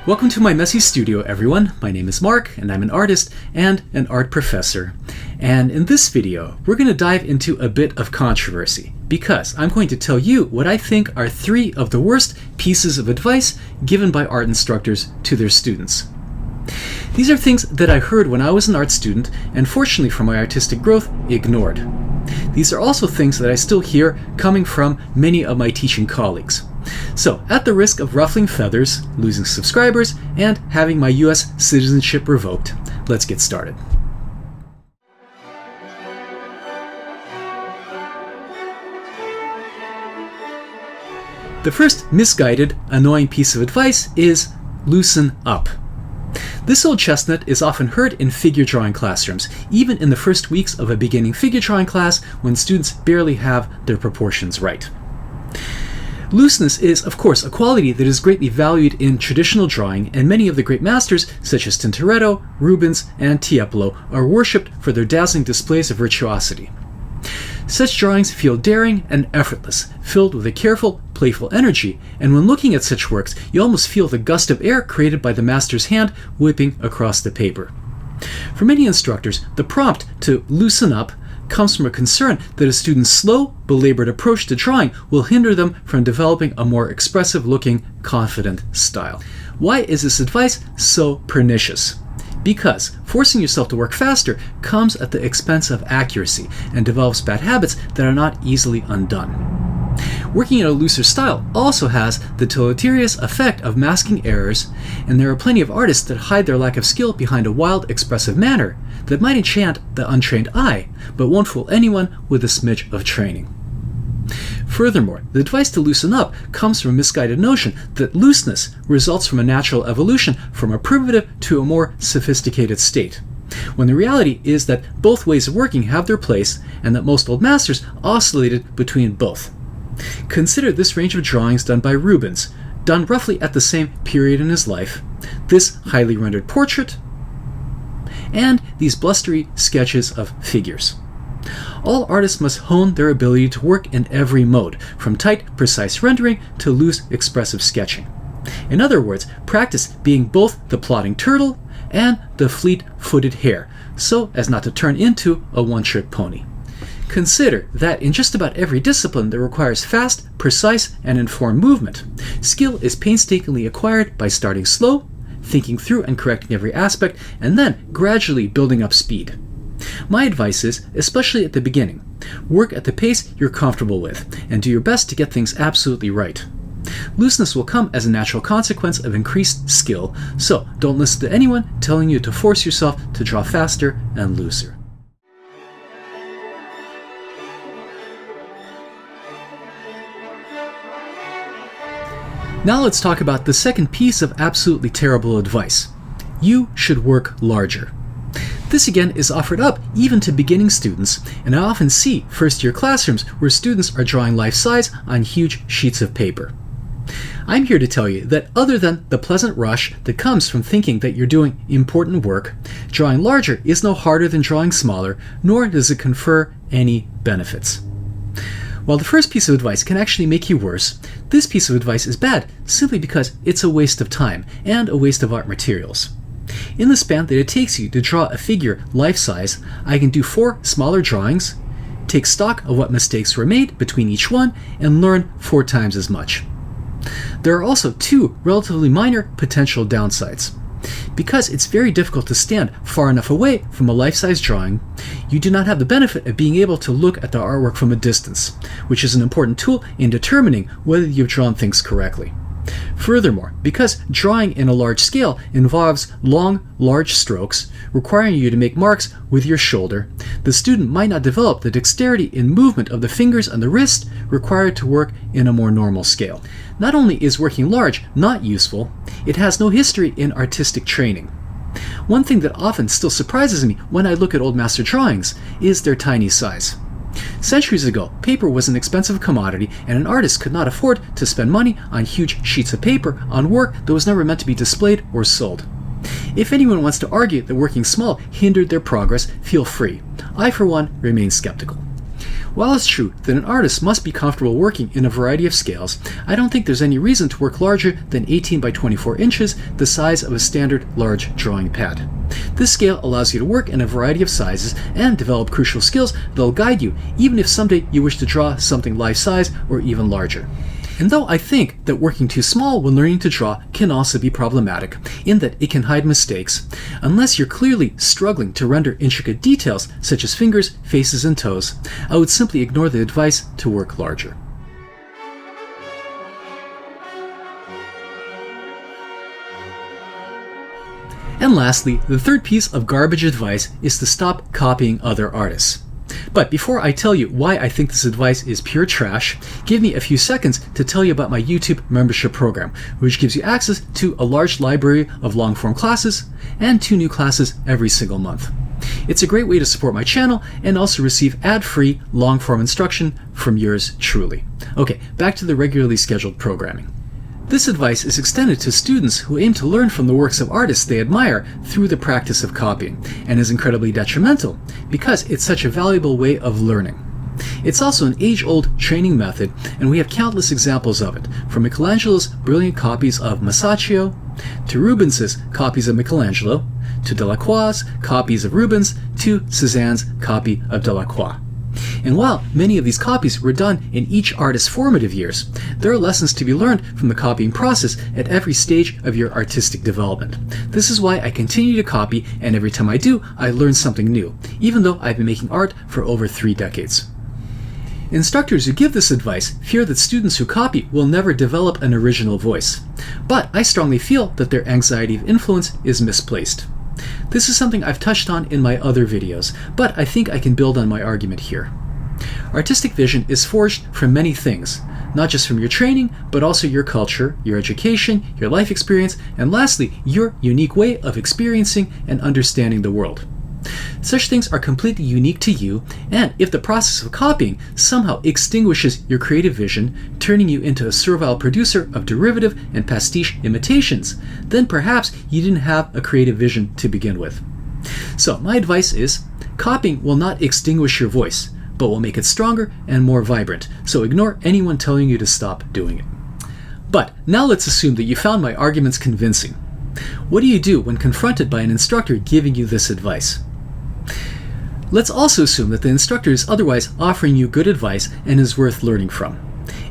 Welcome to my messy studio, everyone. My name is Mark, and I'm an artist and an art professor. And in this video, we're going to dive into a bit of controversy, because I'm going to tell you what I think are 3 of the worst pieces of advice given by art instructors to their students. These are things that I heard when I was an art student, and fortunately for my artistic growth, ignored. These are also things that I still hear coming from many of my teaching colleagues. So, at the risk of ruffling feathers, losing subscribers, and having my US citizenship revoked, let's get started. The first misguided, annoying piece of advice is loosen up. This old chestnut is often heard in figure drawing classrooms, even in the first weeks of a beginning figure drawing class when students barely have their proportions right. Looseness is, of course, a quality that is greatly valued in traditional drawing, and many of the great masters, such as Tintoretto, Rubens, and Tiepolo, are worshipped for their dazzling displays of virtuosity. Such drawings feel daring and effortless, filled with a careful, playful energy, and when looking at such works, you almost feel the gust of air created by the master's hand whipping across the paper. For many instructors, the prompt to loosen up comes from a concern that a student's slow, belabored approach to drawing will hinder them from developing a more expressive-looking, confident style. Why is this advice so pernicious? Because forcing yourself to work faster comes at the expense of accuracy and develops bad habits that are not easily undone. Working in a looser style also has the deleterious effect of masking errors, and there are plenty of artists that hide their lack of skill behind a wild, expressive manner that might enchant the untrained eye, but won't fool anyone with a smidge of training. Furthermore, the advice to loosen up comes from a misguided notion that looseness results from a natural evolution from a primitive to a more sophisticated state, when the reality is that both ways of working have their place and that most old masters oscillated between both. Consider this range of drawings done by Rubens, done roughly at the same period in his life, this highly rendered portrait, and these blustery sketches of figures. All artists must hone their ability to work in every mode, from tight, precise rendering to loose, expressive sketching. In other words, practice being both the plodding turtle and the fleet-footed hare, so as not to turn into a one-trick pony. Consider that in just about every discipline that requires fast, precise, and informed movement, skill is painstakingly acquired by starting slow, thinking through and correcting every aspect, and then gradually building up speed. My advice is, especially at the beginning, work at the pace you're comfortable with, and do your best to get things absolutely right. Looseness will come as a natural consequence of increased skill, so don't listen to anyone telling you to force yourself to draw faster and looser. Now let's talk about the second piece of absolutely terrible advice. You should work larger. This again is offered up even to beginning students, and I often see first-year classrooms where students are drawing life-size on huge sheets of paper. I'm here to tell you that other than the pleasant rush that comes from thinking that you're doing important work, drawing larger is no harder than drawing smaller, nor does it confer any benefits. While the first piece of advice can actually make you worse, this piece of advice is bad simply because it's a waste of time and a waste of art materials. In the span that it takes you to draw a figure life-size, I can do 4 smaller drawings, take stock of what mistakes were made between each one, and learn 4 times as much. There are also 2 relatively minor potential downsides. Because it's very difficult to stand far enough away from a life-size drawing, you do not have the benefit of being able to look at the artwork from a distance, which is an important tool in determining whether you've drawn things correctly. Furthermore, because drawing in a large scale involves long, large strokes, requiring you to make marks with your shoulder, the student might not develop the dexterity in movement of the fingers and the wrist required to work in a more normal scale. Not only is working large not useful, it has no history in artistic training. One thing that often still surprises me when I look at old master drawings is their tiny size. Centuries ago, paper was an expensive commodity, and an artist could not afford to spend money on huge sheets of paper on work that was never meant to be displayed or sold. If anyone wants to argue that working small hindered their progress, feel free. I, for one, remain skeptical. While it's true that an artist must be comfortable working in a variety of scales, I don't think there's any reason to work larger than 18 by 24 inches, the size of a standard large drawing pad. This scale allows you to work in a variety of sizes and develop crucial skills that'll guide you, even if someday you wish to draw something life-size or even larger. And though I think that working too small when learning to draw can also be problematic, in that it can hide mistakes, unless you're clearly struggling to render intricate details such as fingers, faces, and toes, I would simply ignore the advice to work larger. And lastly, the third piece of garbage advice is to stop copying other artists. But before I tell you why I think this advice is pure trash, give me a few seconds to tell you about my YouTube membership program, which gives you access to a large library of long-form classes and 2 new classes every single month. It's a great way to support my channel and also receive ad-free long-form instruction from yours truly. Okay, back to the regularly scheduled programming. This advice is extended to students who aim to learn from the works of artists they admire through the practice of copying, and is incredibly detrimental because it's such a valuable way of learning. It's also an age-old training method, and we have countless examples of it, from Michelangelo's brilliant copies of Masaccio, to Rubens's copies of Michelangelo, to Delacroix's copies of Rubens, to Cézanne's copy of Delacroix. And while many of these copies were done in each artist's formative years, there are lessons to be learned from the copying process at every stage of your artistic development. This is why I continue to copy, and every time I do, I learn something new, even though I've been making art for over 3 decades. Instructors who give this advice fear that students who copy will never develop an original voice. But I strongly feel that their anxiety of influence is misplaced. This is something I've touched on in my other videos, but I think I can build on my argument here. Artistic vision is forged from many things, not just from your training, but also your culture, your education, your life experience, and lastly, your unique way of experiencing and understanding the world. Such things are completely unique to you, and if the process of copying somehow extinguishes your creative vision, turning you into a servile producer of derivative and pastiche imitations, then perhaps you didn't have a creative vision to begin with. So my advice is, copying will not extinguish your voice, but will make it stronger and more vibrant, so ignore anyone telling you to stop doing it. But now let's assume that you found my arguments convincing. What do you do when confronted by an instructor giving you this advice? Let's also assume that the instructor is otherwise offering you good advice and is worth learning from.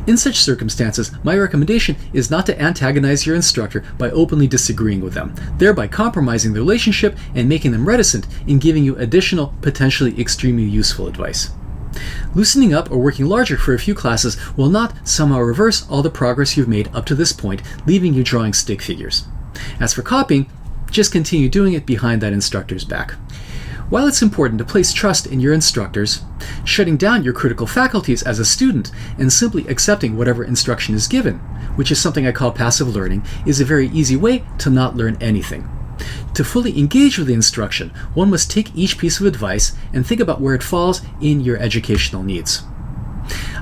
In such circumstances, my recommendation is not to antagonize your instructor by openly disagreeing with them, thereby compromising the relationship and making them reticent in giving you additional, potentially extremely useful advice. Loosening up or working larger for a few classes will not somehow reverse all the progress you've made up to this point, leaving you drawing stick figures. As for copying, just continue doing it behind that instructor's back. While it's important to place trust in your instructors, shutting down your critical faculties as a student and simply accepting whatever instruction is given, which is something I call passive learning, is a very easy way to not learn anything. To fully engage with the instruction, one must take each piece of advice and think about where it falls in your educational needs.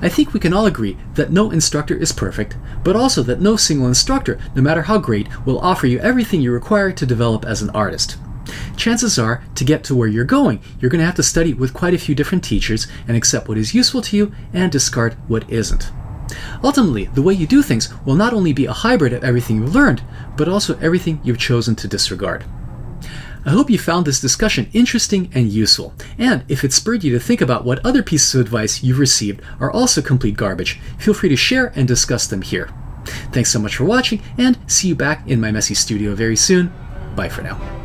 I think we can all agree that no instructor is perfect, but also that no single instructor, no matter how great, will offer you everything you require to develop as an artist. Chances are, to get to where you're going, you're going to have to study with quite a few different teachers and accept what is useful to you and discard what isn't. Ultimately, the way you do things will not only be a hybrid of everything you've learned, but also everything you've chosen to disregard. I hope you found this discussion interesting and useful, and if it spurred you to think about what other pieces of advice you've received are also complete garbage, feel free to share and discuss them here. Thanks so much for watching, and see you back in my messy studio very soon. Bye for now.